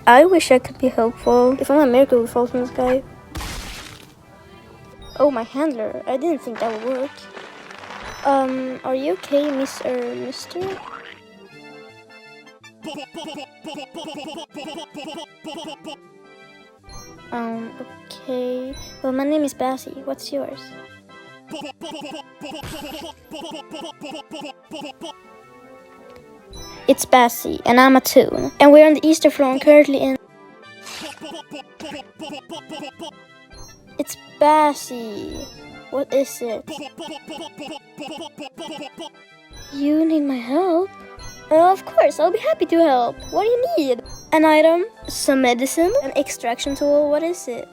I wish I could be helpful. If only a miracle would fall from the sky. Oh, my handler. I didn't think that would work. Are you okay, mister? Okay. Well, my name is Bassie. What's yours? It's Bassie, and I'm a toon. And we're on the Easter floor currently in... It's Bassie. What is it? You need my help? Of course, I'll be happy to help. What do you need? An item, some medicine, an extraction tool. What is it?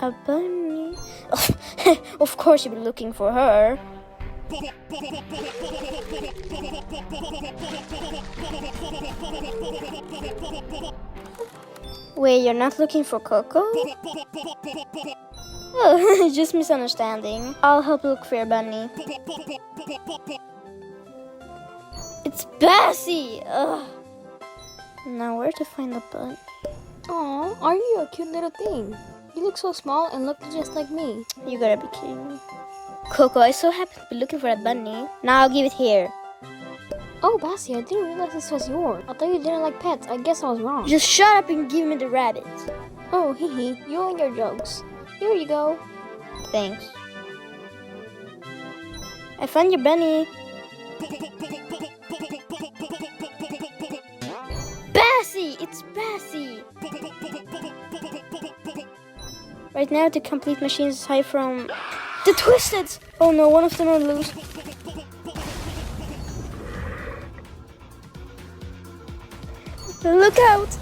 A bunny? Of course you've been looking for her. Wait, you're not looking for Coco? Oh, just misunderstanding. I'll help look for your bunny. It's Bassie! Ugh. Now where to find the bunny? Aw, are you a cute little thing? You look so small and look just like me. You gotta be kidding me. Coco, I'm so happy to be looking for that bunny. Now I'll give it here. Oh, Bassie, I didn't realize this was yours. I thought you didn't like pets. I guess I was wrong. Just shut up and give me the rabbit. Oh, hee. You and your jokes. Here you go. Thanks. I found your bunny. Bassie! It's Bassie! Right now, the complete machine is high from... The Twisted! Oh no, one of them are loose. Look out!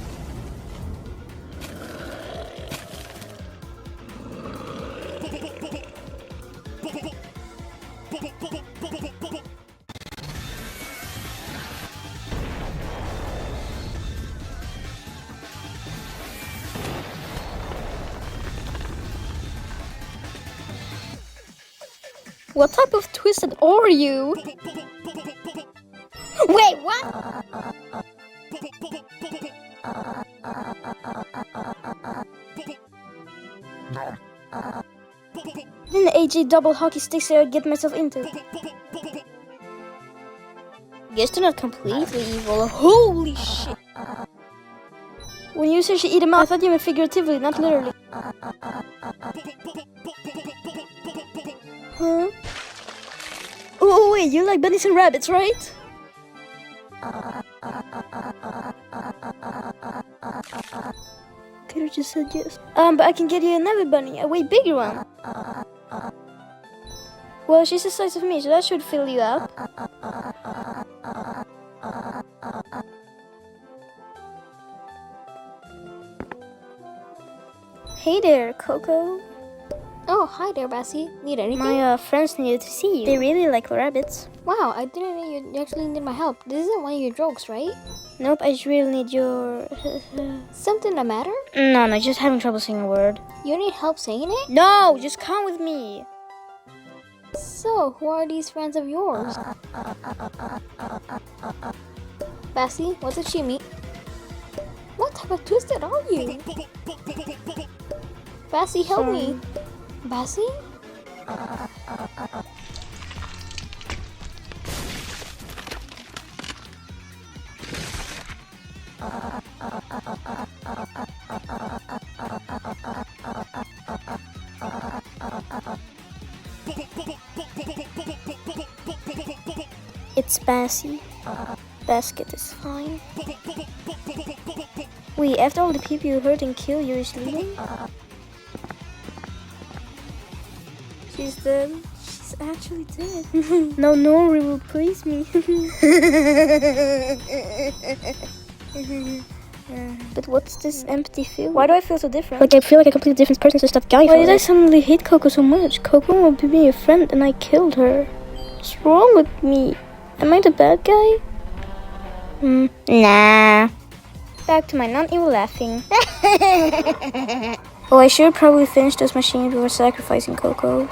What type of Twisted are you? Wait, what? Then the AJ double hockey sticks that I get myself into. Guess they're not completely evil. Holy shit! When you said she eat them out, I thought you meant figuratively, not literally. Huh? Oh wait, you like bunnies and rabbits, right? Could have just said yes. But I can get you another bunny, a way bigger one. Well, she's the size of me, so that should fill you up. Hey there, Coco. Oh, hi there, Bassie. Need anything? My friends needed to see you. They really like rabbits. Wow, I didn't know you actually need my help. This isn't one of your jokes, right? Nope, I just really need your... Something the matter? No, just having trouble saying a word. You need help saying it? No, just come with me. So, who are these friends of yours? Bassie, what's a shimmy? What type of Twisted are you? Bassie, help me. Bassie? It's Bassie. Basket is fine. Wait, after all the people you hurt and killed, you're just leaving? She's dead. She's actually dead. No one will replace me. But what's this empty feel? Why do I feel so different? Like I feel like a completely different person since that guy. Why did I suddenly hate Coco so much? Coco wanted to be a friend and I killed her. What's wrong with me? Am I the bad guy? Nah. Back to my non-evil laughing. Oh, I should probably finish this machine before sacrificing Coco.